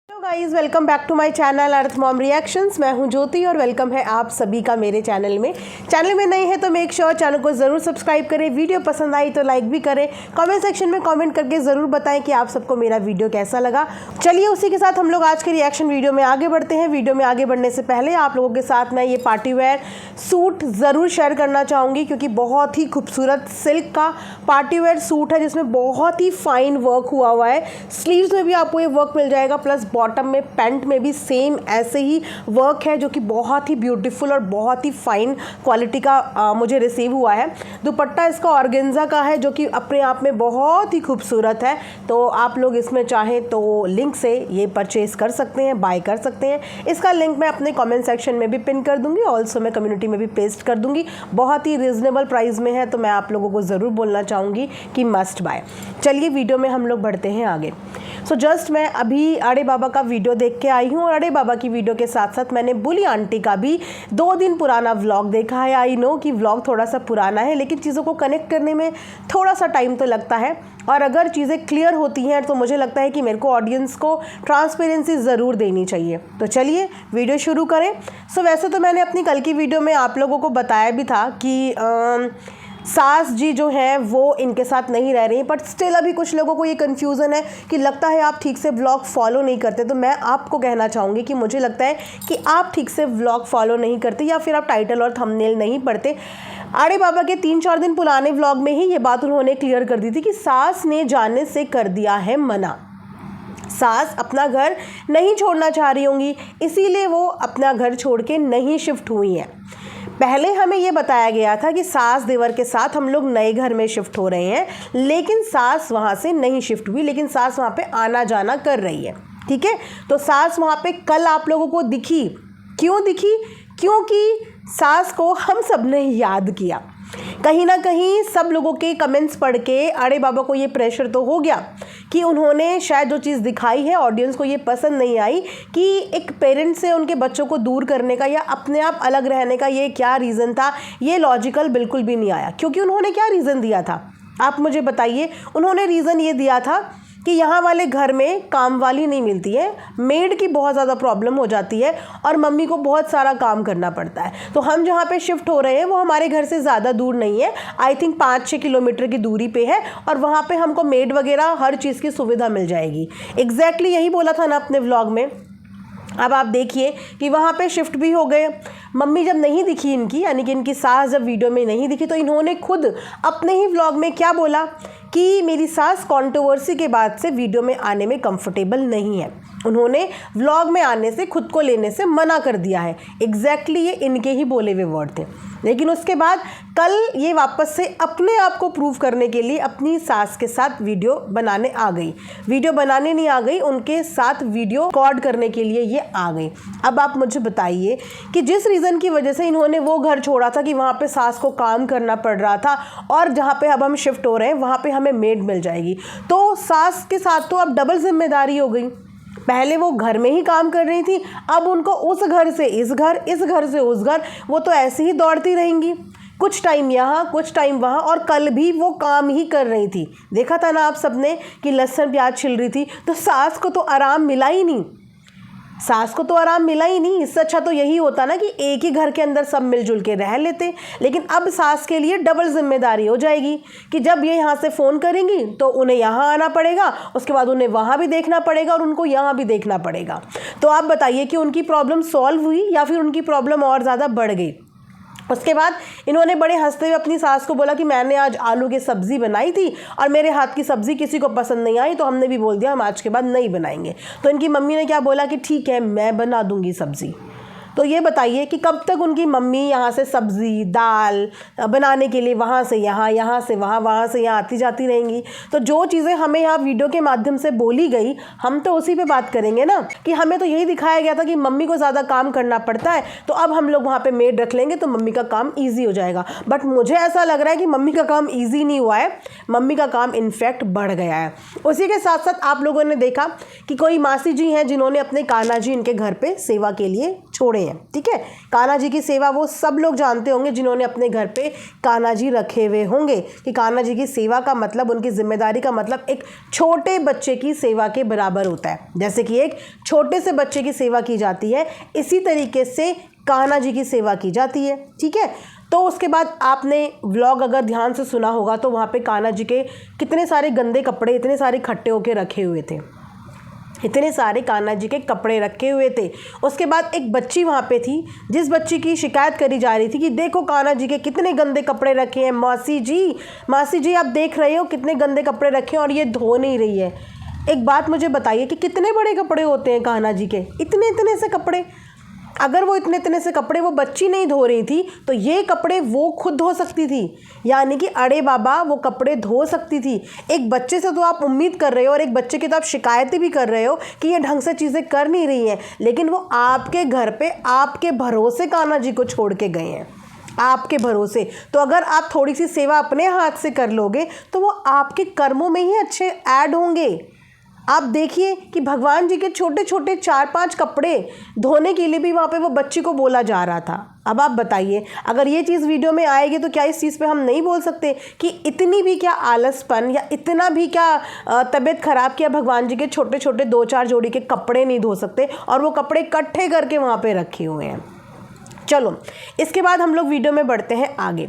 Hello guys, welcome back to my channel earth mom reactions. मैं हूं ज्योति और welcome है आप सभी का मेरे चैनल में नए हैं तो मेक श्योर चैनल को ज़रूर सब्सक्राइब करें। वीडियो पसंद आई तो लाइक भी करें। कमेंट सेक्शन में कमेंट करके ज़रूर बताएं कि आप सबको मेरा वीडियो कैसा लगा। चलिए उसी के साथ हम लोग आज के रिएक्शन वीडियो में आगे बढ़ते हैं। वीडियो में आगे बढ़ने से पहले आप लोगों के साथ मैं ये पार्टी वेयर सूट ज़रूर शेयर करना चाहूँगी, क्योंकि बहुत ही खूबसूरत सिल्क का पार्टी वेयर सूट है जिसमें बहुत ही फाइन वर्क हुआ है। स्लीव्स में भी आपको ये वर्क मिल जाएगा, प्लस बॉटम में पैंट में भी सेम ऐसे ही वर्क है जो कि बहुत ही ब्यूटीफुल और बहुत ही फाइन क्वालिटी का मुझे रिसीव हुआ है। दुपट्टा इसका ऑर्गेन्जा का है जो कि अपने आप में बहुत ही खूबसूरत है। तो आप लोग इसमें चाहें तो लिंक से ये परचेज कर सकते हैं, बाय कर सकते हैं। इसका लिंक मैं अपने कमेंट सेक्शन में भी पिन कर दूंगी, ऑल्सो मैं कम्युनिटी में भी पेस्ट कर दूंगी। बहुत ही रिजनेबल प्राइस में है, तो मैं आप लोगों को ज़रूर बोलना चाहूँगी कि मस्ट बाय। चलिए वीडियो में हम लोग बढ़ते हैं आगे। सो जस्ट मैं अभी अड़े बाबा का वीडियो देख के आई हूँ और अड़े बाबा की वीडियो के साथ साथ मैंने बुली आंटी का भी 2 दिन पुराना व्लॉग देखा है। आई नो कि व्लॉग थोड़ा सा पुराना है, लेकिन चीज़ों को कनेक्ट करने में थोड़ा सा टाइम तो लगता है, और अगर चीज़ें क्लियर होती हैं तो मुझे लगता है कि मेरे को ऑडियंस को ट्रांसपेरेंसी ज़रूर देनी चाहिए। तो चलिए वीडियो शुरू करें। सो वैसे तो मैंने अपनी कल की वीडियो में आप लोगों को बताया भी था कि सास जी जो हैं वो इनके साथ नहीं रह रही हैं, बट स्टिल अभी कुछ लोगों को ये कन्फ्यूज़न है कि लगता है आप ठीक से व्लॉग फॉलो नहीं करते। तो मैं आपको कहना चाहूँगी कि मुझे लगता है कि आप ठीक से व्लॉग फॉलो नहीं करते, या फिर आप टाइटल और थंबनेल नहीं पढ़ते। अड़े बाबा के 3-4 दिन पुराने व्लॉग में ही ये बात उन्होंने क्लियर कर दी थी कि सास ने जाने से कर दिया है मना। सास अपना घर नहीं छोड़ना चाह रही होंगी, इसीलिए वो अपना घर छोड़ के नहीं शिफ्ट हुई हैं। पहले हमें ये बताया गया था कि सास देवर के साथ हम लोग नए घर में शिफ्ट हो रहे हैं, लेकिन सास वहाँ से नहीं शिफ्ट हुई, लेकिन सास वहाँ पे आना जाना कर रही है। ठीक है, तो सास वहाँ पे कल आप लोगों को दिखी। क्यों दिखी? क्योंकि सास को हम सब ने याद किया। कहीं ना कहीं सब लोगों के कमेंट्स पढ़ के अड़े बाबा को ये प्रेशर तो हो गया कि उन्होंने शायद जो चीज़ दिखाई है ऑडियंस को ये पसंद नहीं आई, कि एक पेरेंट्स से उनके बच्चों को दूर करने का या अपने आप अलग रहने का ये क्या रीज़न था, ये लॉजिकल बिल्कुल भी नहीं आया। क्योंकि उन्होंने क्या रीज़न दिया था, आप मुझे बताइए। उन्होंने रीज़न ये दिया था कि यहाँ वाले घर में काम वाली नहीं मिलती है, मेड की बहुत ज़्यादा प्रॉब्लम हो जाती है और मम्मी को बहुत सारा काम करना पड़ता है। तो हम जहाँ पे शिफ्ट हो रहे हैं वो हमारे घर से ज़्यादा दूर नहीं है, आई थिंक 5-6 किलोमीटर की दूरी पे है, और वहाँ पे हमको मेड वगैरह हर चीज़ की सुविधा मिल जाएगी। एग्जैक्टली यही बोला था ना अपने व्लॉग में। अब आप देखिए कि वहाँ पे शिफ्ट भी हो गए। मम्मी जब नहीं दिखी इनकी, यानी कि इनकी सास जब वीडियो में नहीं दिखी, तो इन्होंने खुद अपने ही व्लॉग में क्या बोला कि मेरी सास कंट्रोवर्सी के बाद से वीडियो में आने में कंफर्टेबल नहीं है। उन्होंने व्लॉग में आने से, खुद को लेने से मना कर दिया है। एग्जैक्टली ये इनके ही बोले हुए वर्ड थे। लेकिन उसके बाद कल ये वापस से अपने आप को प्रूव करने के लिए अपनी सास के साथ वीडियो बनाने आ गई। वीडियो बनाने नहीं आ गई, उनके साथ वीडियो रिकॉर्ड करने के लिए ये आ गई। अब आप मुझे बताइए कि जिस रीज़न की वजह से इन्होंने वो घर छोड़ा था कि वहाँ पे सास को काम करना पड़ रहा था, और जहाँ पे अब हम शिफ्ट हो रहे हैं वहाँ पे हमें मेड मिल जाएगी, तो सास के साथ तो अब डबल जिम्मेदारी हो गई। पहले वो घर में ही काम कर रही थी, अब उनको उस घर से इस घर, इस घर से उस घर, वो तो ऐसे ही दौड़ती रहेंगी, कुछ टाइम यहाँ कुछ टाइम वहाँ। और कल भी वो काम ही कर रही थी, देखा था ना आप सबने कि लहसुन प्याज छिल रही थी। तो सास को तो आराम मिला ही नहीं, सास को तो आराम मिला ही नहीं। इससे अच्छा तो यही होता ना कि एक ही घर के अंदर सब मिलजुल के रह लेते। लेकिन अब सास के लिए डबल जिम्मेदारी हो जाएगी कि जब ये यहाँ से फ़ोन करेंगी तो उन्हें यहाँ आना पड़ेगा, उसके बाद उन्हें वहाँ भी देखना पड़ेगा और उनको यहाँ भी देखना पड़ेगा। तो आप बताइए कि उनकी प्रॉब्लम सॉल्व हुई या फिर उनकी प्रॉब्लम और ज़्यादा बढ़ गई। उसके बाद इन्होंने बड़े हंसते हुए अपनी सास को बोला कि मैंने आज आलू की सब्ज़ी बनाई थी और मेरे हाथ की सब्ज़ी किसी को पसंद नहीं आई, तो हमने भी बोल दिया हम आज के बाद नहीं बनाएंगे। तो इनकी मम्मी ने क्या बोला कि ठीक है मैं बना दूंगी सब्ज़ी। तो ये बताइए कि कब तक उनकी मम्मी यहाँ से सब्ज़ी दाल बनाने के लिए वहाँ से यहाँ, यहाँ से वहाँ, वहाँ से यहाँ आती जाती रहेंगी। तो जो चीज़ें हमें यहाँ वीडियो के माध्यम से बोली गई, हम तो उसी पे बात करेंगे ना, कि हमें तो यही दिखाया गया था कि मम्मी को ज़्यादा काम करना पड़ता है, तो अब हम लोग वहाँ पे मेड रख लेंगे तो मम्मी का काम ईजी हो जाएगा। बट मुझे ऐसा लग रहा है कि मम्मी का काम ईजी नहीं हुआ है, मम्मी का काम इनफैक्ट बढ़ गया है। उसी के साथ साथ आप लोगों ने देखा कि कोई मासी जी हैं जिन्होंने अपने कान्हा जी इनके घर पर सेवा के लिए छोड़े हैं। ठीक है, कान्हा जी की सेवा वो सब लोग जानते होंगे जिन्होंने अपने घर पे कान्हा जी रखे हुए होंगे कि कान्हा जी की सेवा का मतलब, उनकी जिम्मेदारी का मतलब एक छोटे बच्चे की सेवा के बराबर होता है। जैसे कि एक छोटे से बच्चे की सेवा की जाती है, इसी तरीके से कान्हा जी की सेवा की जाती है। ठीक है, तो उसके बाद आपने व्लॉग अगर ध्यान से सुना होगा तो वहाँ पे कान्हा जी के कितने सारे गंदे कपड़े इतने सारे इकट्ठे होके रखे हुए थे, इतने सारे कान्हा जी के कपड़े रखे हुए थे। उसके बाद एक बच्ची वहाँ पे थी जिस बच्ची की शिकायत करी जा रही थी कि देखो कान्हा जी के कितने गंदे कपड़े रखे हैं, मासी जी आप देख रहे हो कितने गंदे कपड़े रखे हैं और ये धो नहीं रही है। एक बात मुझे बताइए कि कितने बड़े कपड़े होते हैं कान्हा जी के, इतने से कपड़े। अगर वो इतने से कपड़े वो बच्ची नहीं धो रही थी तो ये कपड़े वो खुद धो सकती थी, यानी कि अरे बाबा वो कपड़े धो सकती थी। एक बच्चे से तो आप उम्मीद कर रहे हो और एक बच्चे की तो आप शिकायतें भी कर रहे हो कि ये ढंग से चीज़ें कर नहीं रही हैं, लेकिन वो आपके घर पे आपके भरोसे कान्हा जी को छोड़ के गए हैं, आपके भरोसे। तो अगर आप थोड़ी सी सेवा अपने हाथ से कर लोगे तो वो आपके कर्मों में ही अच्छे ऐड होंगे। आप देखिए कि भगवान जी के छोटे छोटे 4-5 कपड़े धोने के लिए भी वहाँ पे वो बच्ची को बोला जा रहा था। अब आप बताइए, अगर ये चीज़ वीडियो में आएगी तो क्या इस चीज़ पे हम नहीं बोल सकते कि इतनी भी क्या आलसपन या इतना भी क्या तबीयत ख़राब किया भगवान जी के छोटे छोटे 2-4 जोड़ी के कपड़े नहीं धो सकते और वो कपड़े इकट्ठे करके वहाँ पे रखे हुए हैं। चलो इसके बाद हम लोग वीडियो में बढ़ते हैं आगे,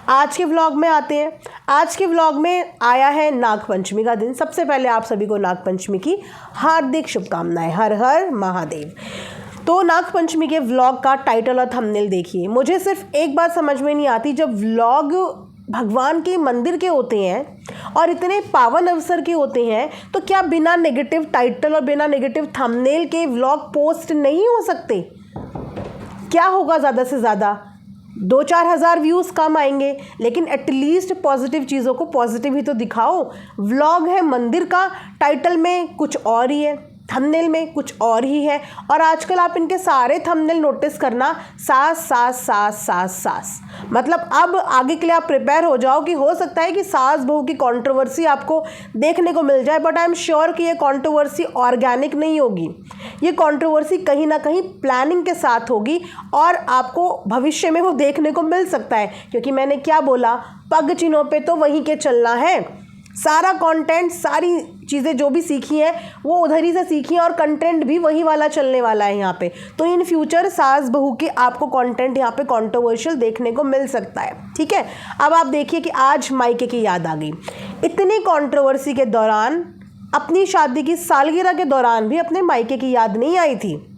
आज के व्लॉग में आते हैं। आज के व्लॉग में आया है नागपंचमी का दिन। सबसे पहले आप सभी को नागपंचमी की हार्दिक शुभकामनाएं। हर हर महादेव। तो नागपंचमी के व्लॉग का टाइटल और थंबनेल देखिए। मुझे सिर्फ एक बात समझ में नहीं आती, जब व्लॉग भगवान के मंदिर के होते हैं और इतने पावन अवसर के होते हैं तो क्या बिना नेगेटिव टाइटल और बिना नेगेटिव थंबनेल के व्लॉग पोस्ट नहीं हो सकते? क्या होगा, ज़्यादा से ज़्यादा 2-4 हज़ार व्यूज़ कम आएंगे, लेकिन एटलीस्ट पॉजिटिव चीज़ों को पॉजिटिव ही तो दिखाओ। व्लॉग है मंदिर का, टाइटल में कुछ और ही है, थंबनेल में कुछ और ही है। और आजकल आप इनके सारे थंबनेल नोटिस करना, सास, मतलब अब आगे के लिए आप प्रिपेयर हो जाओ कि हो सकता है कि सास बहू की कंट्रोवर्सी आपको देखने को मिल जाए, बट आई एम श्योर कि ये कंट्रोवर्सी ऑर्गेनिक नहीं होगी, ये कंट्रोवर्सी कहीं ना कहीं प्लानिंग के साथ होगी और आपको भविष्य में वो देखने को मिल सकता है। क्योंकि मैंने क्या बोला, पग चिन्हों पे तो वहीं के चलना है। सारा कंटेंट, सारी चीज़ें जो भी सीखी हैं वो उधर ही से सीखी हैं और कंटेंट भी वही वाला चलने वाला है यहाँ पे। तो इन फ्यूचर सास बहू के आपको कंटेंट यहाँ पे कंट्रोवर्शियल देखने को मिल सकता है। ठीक है, अब आप देखिए कि आज मायके की याद आ गई। इतनी कंट्रोवर्सी के दौरान, अपनी शादी की सालगिरह के दौरान भी अपने मायके की याद नहीं आई थी।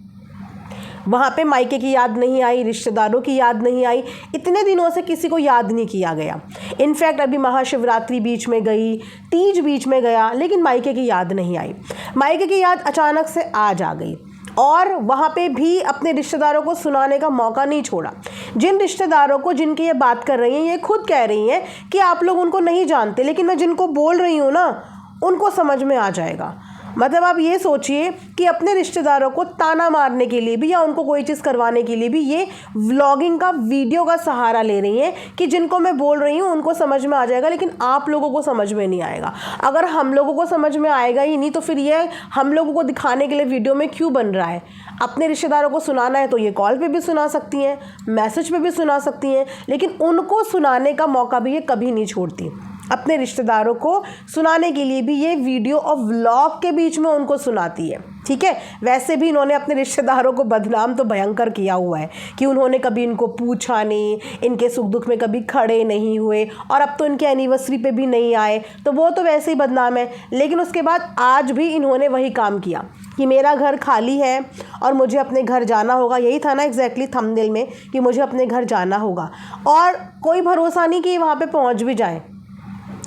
वहाँ पे मायके की याद नहीं आई, रिश्तेदारों की याद नहीं आई, इतने दिनों से किसी को याद नहीं किया गया। इनफैक्ट अभी महाशिवरात्रि बीच में गई, तीज बीच में गया, लेकिन मायके की याद नहीं आई। मायके की याद अचानक से आज आ गई और वहाँ पे भी अपने रिश्तेदारों को सुनाने का मौका नहीं छोड़ा। जिन रिश्तेदारों को, जिनकी ये बात कर रही हैं, ये खुद कह रही हैं कि आप लोग उनको नहीं जानते, लेकिन मैं जिनको बोल रही हूँ ना उनको समझ में आ जाएगा। मतलब आप ये सोचिए कि अपने रिश्तेदारों को ताना मारने के लिए भी या उनको कोई चीज़ करवाने के लिए भी ये व्लॉगिंग का, वीडियो का सहारा ले रही हैं कि जिनको मैं बोल रही हूँ उनको समझ में आ जाएगा, लेकिन आप लोगों को समझ में नहीं आएगा। अगर हम लोगों को समझ में आएगा ही नहीं तो फिर ये हम लोगों को दिखाने के लिए वीडियो में क्यों बन रहा है? अपने रिश्तेदारों को सुनाना है तो ये कॉल पे भी सुना सकती हैं, मैसेज पे भी सुना सकती हैं, लेकिन उनको सुनाने का मौका भी ये कभी नहीं छोड़ती। अपने रिश्तेदारों को सुनाने के लिए भी ये वीडियो और व्लॉग के बीच में उनको सुनाती है। ठीक है, वैसे भी इन्होंने अपने रिश्तेदारों को बदनाम तो भयंकर किया हुआ है कि उन्होंने कभी इनको पूछा नहीं, इनके सुख दुख में कभी खड़े नहीं हुए और अब तो इनके एनिवर्सरी पे भी नहीं आए, तो वो तो वैसे ही बदनाम है। लेकिन उसके बाद आज भी इन्होंने वही काम किया कि मेरा घर खाली है और मुझे अपने घर जाना होगा। यही था ना एग्जैक्टली थंबनेल में कि मुझे अपने घर जाना होगा, और कोई भरोसा नहीं कि वहाँ पे पहुँच भी जाए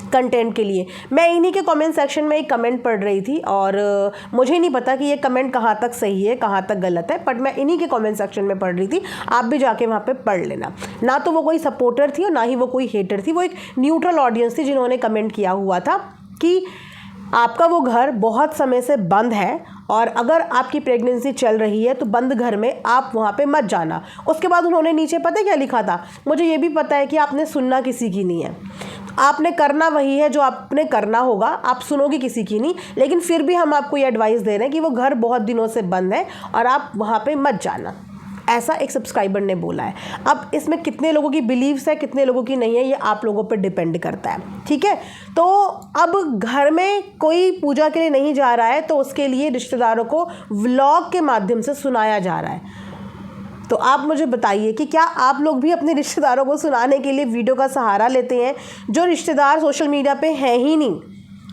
कंटेंट के लिए। मैं इन्हीं के कमेंट सेक्शन में एक कमेंट पढ़ रही थी और मुझे नहीं पता कि ये कमेंट कहाँ तक सही है कहाँ तक गलत है, बट मैं इन्हीं के कमेंट सेक्शन में पढ़ रही थी। आप भी जाके वहाँ पे पढ़ लेना। ना तो वो कोई सपोर्टर थी और ना ही वो कोई हेटर थी, वो एक न्यूट्रल ऑडियंस थी जिन्होंने कमेंट किया हुआ था कि आपका वो घर बहुत समय से बंद है और अगर आपकी प्रेगनेंसी चल रही है तो बंद घर में आप वहाँ पे मत जाना। उसके बाद उन्होंने नीचे पता है क्या लिखा था? मुझे ये भी पता है कि आपने सुनना किसी की नहीं है, आपने करना वही है जो आपने करना होगा, आप सुनोगे किसी की नहीं, लेकिन फिर भी हम आपको ये एडवाइस दे रहे हैं कि वो घर बहुत दिनों से बंद है और आप वहाँ पे मत जाना। ऐसा एक सब्सक्राइबर ने बोला है। अब इसमें कितने लोगों की बिलीव्स है, कितने लोगों की नहीं है, ये आप लोगों पर डिपेंड करता है, ठीक है। तो अब घर में कोई पूजा के लिए नहीं जा रहा है तो उसके लिए रिश्तेदारों को व्लॉग के माध्यम से सुनाया जा रहा है। तो आप मुझे बताइए कि क्या आप लोग भी अपने रिश्तेदारों को सुनाने के लिए वीडियो का सहारा लेते हैं? जो रिश्तेदार सोशल मीडिया पे हैं ही नहीं,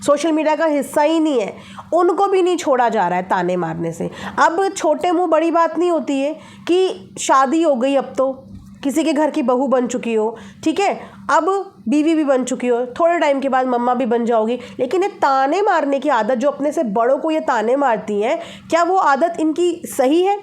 सोशल मीडिया का हिस्सा ही नहीं है, उनको भी नहीं छोड़ा जा रहा है ताने मारने से। अब छोटे मुंह बड़ी बात नहीं होती है कि शादी हो गई, अब तो किसी के घर की बहू बन चुकी हो, ठीक है, अब बीवी भी बन चुकी हो, थोड़े टाइम के बाद मम्मा भी बन जाओगी, लेकिन ये ताने मारने की आदत, जो अपने से बड़ों को ये ताने मारती हैं, क्या वो आदत इनकी सही है?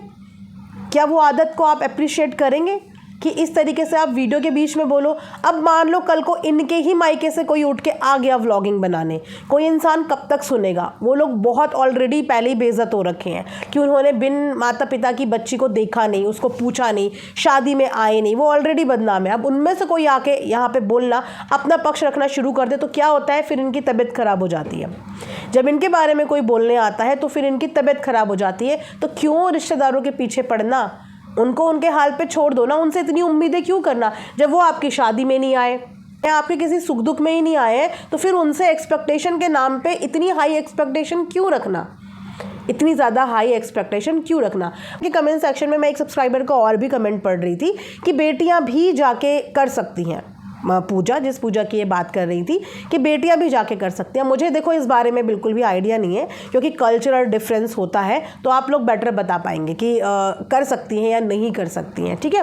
क्या वो आदत को आप अप्रिशिएट करेंगे कि इस तरीके से आप वीडियो के बीच में बोलो? अब मान लो कल को इनके ही मायके से कोई उठ के आ गया व्लॉगिंग बनाने, कोई इंसान कब तक सुनेगा? वो लोग बहुत ऑलरेडी पहले ही बेइज्जत हो रखे हैं कि उन्होंने बिन माता पिता की बच्ची को देखा नहीं, उसको पूछा नहीं, शादी में आए नहीं, वो ऑलरेडी बदनाम है। अब उनमें से कोई आके यहाँ पे बोलना, अपना पक्ष रखना शुरू कर दे तो क्या होता है? फिर इनकी तबीयत खराब हो जाती है। जब इनके बारे में कोई बोलने आता है तो फिर इनकी तबीयत खराब हो जाती है। तो क्यों रिश्तेदारों के पीछे पड़ना? उनको उनके हाल पे छोड़ दो ना। उनसे इतनी उम्मीदें क्यों करना? जब वो आपकी शादी में नहीं आए या आपके किसी सुख दुख में ही नहीं आए हैं तो फिर उनसे एक्सपेक्टेशन के नाम पे इतनी हाई एक्सपेक्टेशन क्यों रखना? इतनी ज़्यादा हाई एक्सपेक्टेशन क्यों रखना? कि कमेंट सेक्शन में मैं एक सब्सक्राइबर का और भी कमेंट पढ़ रही थी कि बेटियां भी जाके कर सकती हैं पूजा, जिस पूजा की ये बात कर रही थी कि बेटियां भी जाके कर सकती हैं। मुझे देखो इस बारे में बिल्कुल भी आइडिया नहीं है, क्योंकि कल्चरल डिफरेंस होता है, तो आप लोग बेटर बता पाएंगे कि कर सकती हैं या नहीं कर सकती हैं, ठीक है।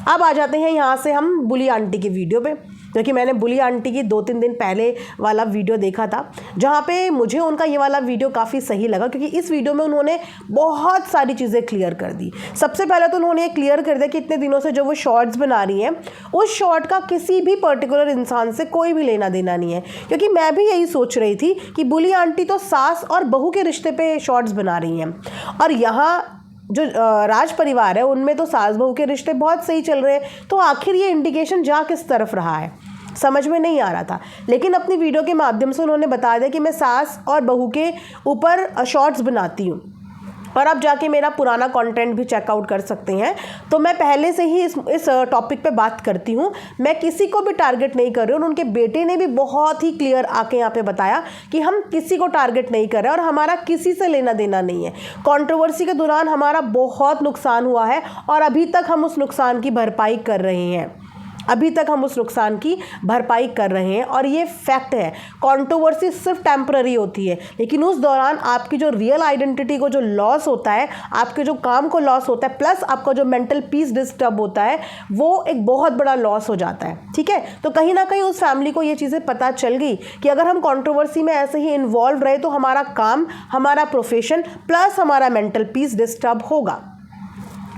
अब आ जाते हैं यहाँ से हम बुली आंटी की वीडियो पे, क्योंकि मैंने बुली आंटी की 2-3 दिन पहले वाला वीडियो देखा था, जहाँ पे मुझे उनका ये वाला वीडियो काफ़ी सही लगा, क्योंकि इस वीडियो में उन्होंने बहुत सारी चीज़ें क्लियर कर दी। सबसे पहले तो उन्होंने ये क्लियर कर दिया कि इतने दिनों से जो वो शॉर्ट्स बना रही हैं, उस शॉर्ट का किसी भी पर्टिकुलर इंसान से कोई भी लेना देना नहीं है। क्योंकि मैं भी यही सोच रही थी कि बुली आंटी तो सास और बहू के रिश्ते पे शॉर्ट्स बना रही हैं, और यहाँ जो राज परिवार है उनमें तो सास बहू के रिश्ते बहुत सही चल रहे हैं, तो आखिर ये इंडिकेशन जा किस तरफ रहा है समझ में नहीं आ रहा था। लेकिन अपनी वीडियो के माध्यम से उन्होंने बता दिया कि मैं सास और बहू के ऊपर शॉर्ट्स बनाती हूँ, और आप जाके मेरा पुराना कंटेंट भी चेकआउट कर सकते हैं। तो मैं पहले से ही इस टॉपिक पे बात करती हूँ, मैं किसी को भी टारगेट नहीं कर रही हूँ। उनके बेटे ने भी बहुत ही क्लियर आके यहाँ पे बताया कि हम किसी को टारगेट नहीं कर रहे और हमारा किसी से लेना देना नहीं है। कंट्रोवर्सी के दौरान हमारा बहुत नुकसान हुआ है और अभी तक हम उस नुकसान की भरपाई कर रहे हैं, अभी तक हम उस नुकसान की भरपाई कर रहे हैं, और ये फैक्ट है। कंट्रोवर्सी सिर्फ टेम्पररी होती है, लेकिन उस दौरान आपकी जो रियल आइडेंटिटी को जो लॉस होता है, आपके जो काम को लॉस होता है, प्लस आपका जो मेंटल पीस डिस्टर्ब होता है, वो एक बहुत बड़ा लॉस हो जाता है, ठीक है। तो कहीं ना कहीं उस फैमिली को ये चीज़ें पता चल गई कि अगर हम कंट्रोवर्सी में ऐसे ही इन्वॉल्व रहे तो हमारा काम, हमारा प्रोफेशन प्लस हमारा मेंटल पीस डिस्टर्ब होगा।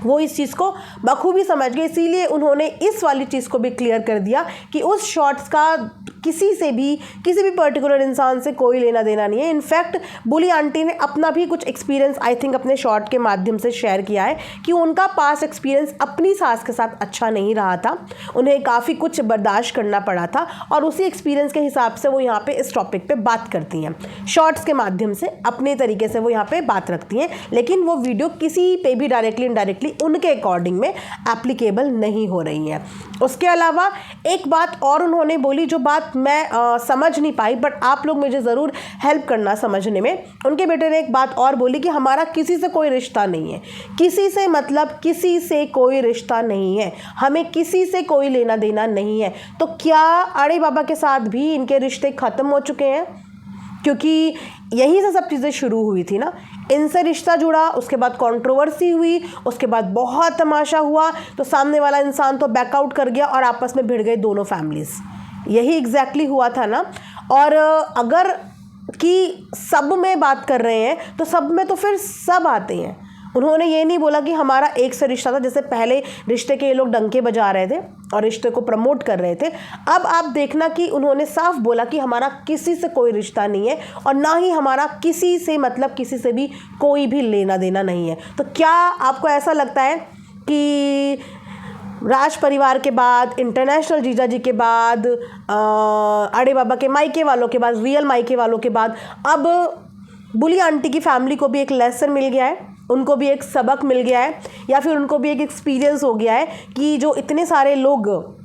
वो इस चीज़ को बखूबी समझ गए, इसीलिए उन्होंने इस वाली चीज़ को भी क्लियर कर दिया कि उस शॉर्ट्स का किसी से भी, किसी भी पर्टिकुलर इंसान से कोई लेना देना नहीं है। इनफैक्ट बुली आंटी ने अपना भी कुछ एक्सपीरियंस आई थिंक अपने शॉर्ट के माध्यम से शेयर किया है कि उनका पास्ट एक्सपीरियंस अपनी सास के साथ अच्छा नहीं रहा था, उन्हें काफ़ी कुछ बर्दाश्त करना पड़ा था, और उसी एक्सपीरियंस के हिसाब से वो यहाँ पे इस टॉपिक पे बात करती हैं। शॉर्ट्स के माध्यम से अपने तरीके से वो यहाँ पे बात रखती हैं, लेकिन वो वीडियो किसी पे भी डायरेक्टली इनडायरेक्टली उनके अकॉर्डिंग में एप्लीकेबल नहीं हो रही हैं। उसके अलावा एक बात और उन्होंने बोली, जो बात मैं समझ नहीं पाई, बट आप लोग मुझे ज़रूर हेल्प करना समझने में। उनके बेटे ने एक बात और बोली कि हमारा किसी से कोई रिश्ता नहीं है। किसी से मतलब किसी से कोई रिश्ता नहीं है, हमें किसी से कोई लेना देना नहीं है। तो क्या अड़े बाबा के साथ भी इनके रिश्ते ख़त्म हो चुके हैं? क्योंकि यहीं से सब चीज़ें शुरू हुई थी ना, इनसे रिश्ता जुड़ा, उसके बाद कंट्रोवर्सी हुई, उसके बाद बहुत तमाशा हुआ, तो सामने वाला इंसान तो बैकआउट कर गया और आपस में भिड़ गए दोनों फैमिलीज़। यही एग्जैक्टली हुआ था ना। और अगर कि सब में बात कर रहे हैं तो सब में तो फिर सब आते हैं। उन्होंने ये नहीं बोला कि हमारा एक से रिश्ता था, जैसे पहले रिश्ते के ये लोग डंके बजा रहे थे और रिश्ते को प्रमोट कर रहे थे। अब आप देखना कि उन्होंने साफ बोला कि हमारा किसी से कोई रिश्ता नहीं है, और ना ही हमारा किसी से मतलब किसी से भी कोई भी लेना देना नहीं है। तो क्या आपको ऐसा लगता है कि राज परिवार के बाद, इंटरनेशनल जीजा जी के बाद, अड़े बाबा के मायके वालों के बाद, रियल मायके वालों के बाद, अब बुली आंटी की फैमिली को भी एक लेसन मिल गया है, उनको भी एक सबक मिल गया है, या फिर उनको भी एक एक्सपीरियंस हो गया है कि जो इतने सारे लोग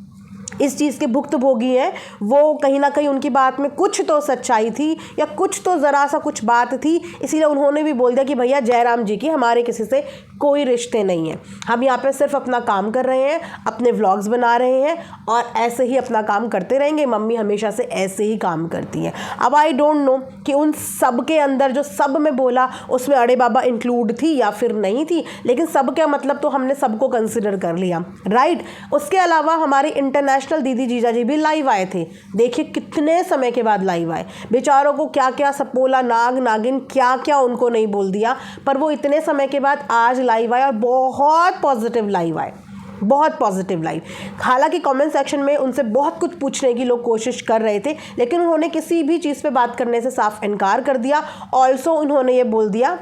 इस चीज़ के भुक्तभोगी हैं, वो कहीं ना कहीं उनकी बात में कुछ तो सच्चाई थी या कुछ तो ज़रा सा कुछ बात थी, इसीलिए उन्होंने भी बोल दिया कि भैया जयराम जी की हमारे किसी से कोई रिश्ते नहीं है, हम यहाँ पे सिर्फ अपना काम कर रहे हैं, अपने व्लॉग्स बना रहे हैं और ऐसे ही अपना काम करते रहेंगे, मम्मी हमेशा से ऐसे ही काम करती हैं। अब आई डोंट नो कि उन सब के अंदर जो सब में बोला उसमें अड़े बाबा इंक्लूड थी या फिर नहीं थी, लेकिन सब का मतलब तो हमने सबको कंसिडर कर लिया, राइट। उसके अलावा हमारे इंटरनेशनल दीदी जीजा जी भी लाइव आए थे। देखिए कितने समय के बाद लाइव आए, बेचारों को क्या क्या सपोला नाग नागिन क्या क्या उनको नहीं बोल दिया, पर वो इतने समय के बाद आज लाइव आए और बहुत पॉजिटिव लाइव आए, बहुत पॉजिटिव लाइव। हालांकि कमेंट सेक्शन में उनसे बहुत कुछ पूछने की लोग कोशिश कर रहे थे, लेकिन उन्होंने किसी भी चीज़ पे बात करने से साफ इनकार कर दिया। ऑल्सो उन्होंने ये बोल दिया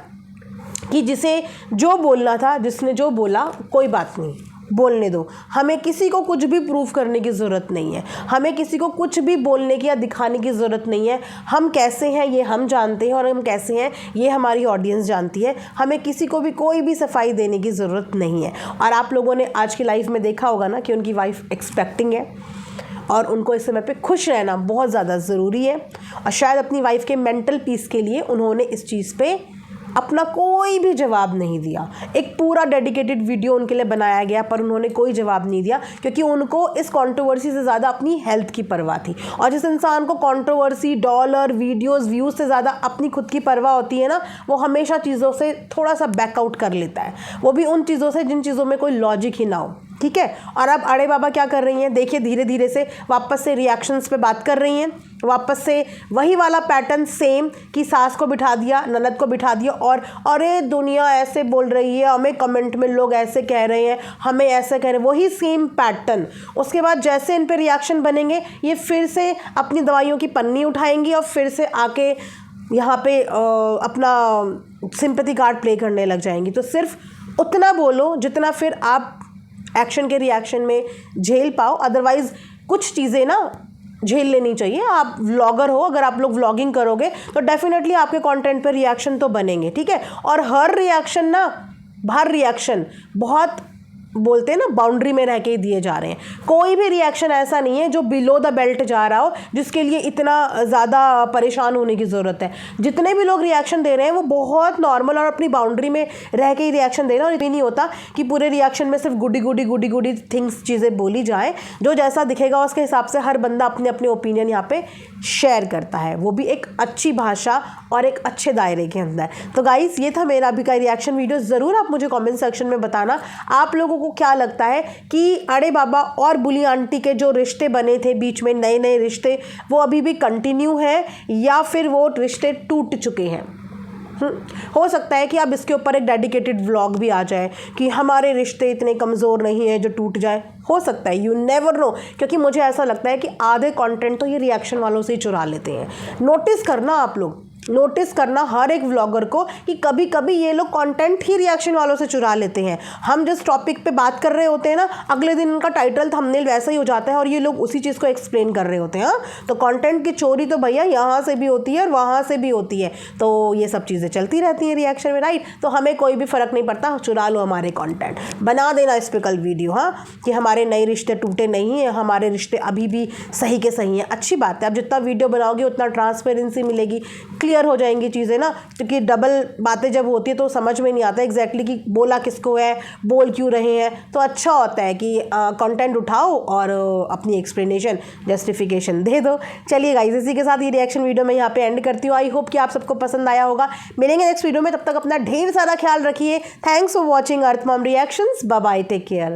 कि जिसे जो बोलना था, जिसने जो बोला कोई बात नहीं, बोलने दो, हमें किसी को कुछ भी प्रूव करने की ज़रूरत नहीं है, हमें किसी को कुछ भी बोलने की या दिखाने की ज़रूरत नहीं है। हम कैसे हैं ये हम जानते हैं और हम कैसे हैं ये हमारी ऑडियंस जानती है, हमें किसी को भी कोई भी सफाई देने की ज़रूरत नहीं है। और आप लोगों ने आज की लाइफ में देखा होगा ना कि उनकी वाइफ एक्सपेक्टिंग है और उनको इस समय पे खुश रहना बहुत ज़्यादा ज़रूरी है, और शायद अपनी वाइफ के मेंटल पीस के लिए उन्होंने इस चीज़ पे अपना कोई भी जवाब नहीं दिया। एक पूरा डेडिकेटेड वीडियो उनके लिए बनाया गया पर उन्होंने कोई जवाब नहीं दिया, क्योंकि उनको इस कंट्रोवर्सी से ज़्यादा अपनी हेल्थ की परवाह थी। और जिस इंसान को कंट्रोवर्सी, डॉलर, वीडियोस, व्यूज़ से ज़्यादा अपनी खुद की परवाह होती है ना, वो हमेशा चीज़ों से थोड़ा सा बैकआउट कर लेता है, वो भी उन चीज़ों से जिन चीज़ों में कोई लॉजिक ही ना हो, ठीक है। और अब अड़े बाबा क्या कर रही हैं, देखिए धीरे धीरे से वापस से रिएक्शंस पे बात कर रही हैं, वापस से वही वाला पैटर्न सेम कि सास को बिठा दिया, ननद को बिठा दिया और अरे दुनिया ऐसे बोल रही है, हमें कमेंट में लोग ऐसे कह रहे हैं, हमें ऐसे कह रहे हैं, वही सेम पैटर्न। उसके बाद जैसे इन पे रिएक्शन बनेंगे, ये फिर से अपनी दवाइयों की पन्नी उठाएंगी और फिर से आके यहाँ पे अपना सिंपैथी कार्ड प्ले करने लग जाएंगी। तो सिर्फ उतना बोलो जितना फिर आप एक्शन के रिएक्शन में झेल पाओ, अदरवाइज़ कुछ चीज़ें ना झेल लेनी चाहिए। आप व्लॉगर हो, अगर आप लोग व्लॉगिंग करोगे तो डेफिनेटली आपके कंटेंट पर रिएक्शन तो बनेंगे, ठीक है। और हर रिएक्शन बहुत बोलते हैं ना बाउंड्री में रह के दिए जा रहे हैं। कोई भी रिएक्शन ऐसा नहीं है जो बिलो द बेल्ट जा रहा हो, जिसके लिए इतना ज़्यादा परेशान होने की ज़रूरत है। जितने भी लोग रिएक्शन दे रहे हैं वो बहुत नॉर्मल और अपनी बाउंड्री में रह के ही रिएक्शन दे रहे हैं। और ये नहीं होता कि पूरे रिएक्शन में सिर्फ गुडी गुडी थिंग्स, चीज़ें बोली जाएँ। जो जैसा दिखेगा उसके हिसाब से हर बंदा अपने अपने ओपिनियन यहाँ पे शेयर करता है, वो भी एक अच्छी भाषा और एक अच्छे दायरे के अंदर। तो गाइस, ये था मेरा अभी का रिएक्शन वीडियो। ज़रूर आप मुझे कमेंट सेक्शन में बताना आप लोगों को क्या लगता है कि अड़े बाबा और बुली आंटी के जो रिश्ते बने थे बीच में, नए नए रिश्ते, वो अभी भी कंटिन्यू हैं या फिर वो रिश्ते टूट चुके हैं। हो सकता है कि अब इसके ऊपर एक डेडिकेटेड व्लॉग भी आ जाए कि हमारे रिश्ते इतने कमज़ोर नहीं हैं जो टूट जाए, हो सकता है, यू नेवर नो। क्योंकि मुझे ऐसा लगता है कि आधे कंटेंट तो ये रिएक्शन वालों से ही चुरा लेते हैं। नोटिस करना, आप लोग नोटिस करना हर एक व्लॉगर को कि कभी कभी ये लोग कंटेंट ही रिएक्शन वालों से चुरा लेते हैं। हम जिस टॉपिक पे बात कर रहे होते हैं ना, अगले दिन इनका टाइटल थंबनेल वैसा ही हो जाता है और ये लोग उसी चीज़ को एक्सप्लेन कर रहे होते हैं। तो कंटेंट की चोरी तो भैया यहाँ से भी होती है और वहाँ से भी होती है, तो ये सब चीज़ें चलती रहती हैं रिएक्शन में, राइट। तो हमें कोई भी फ़र्क नहीं पड़ता, चुरा लो हमारे कॉन्टेंट, बना देना इस पर कल वीडियो, हाँ, कि हमारे नए रिश्ते टूटे नहीं हैं, हमारे रिश्ते अभी भी सही के सही हैं। अच्छी बात है, अब जितना वीडियो बनाओगे उतना ट्रांसपेरेंसी मिलेगी, क्लियर हो जाएंगी चीज़ें ना, क्योंकि डबल बातें जब होती है तो समझ में नहीं आता एग्जैक्टली कि बोला किसको है, बोल क्यों रहे हैं। तो अच्छा होता है कि कंटेंट उठाओ और अपनी एक्सप्लेनेशन, जस्टिफिकेशन दे दो। चलिए गाइस, इसी के साथ ये रिएक्शन वीडियो मैं यहाँ पे एंड करती हूँ। आई होप कि आप सबको पसंद आया होगा। मिलेंगे नेक्स्ट वीडियो में, तब तक अपना ढेर सारा ख्याल रखिए। Thanks for watching earth mom reactions. Bye bye, take care.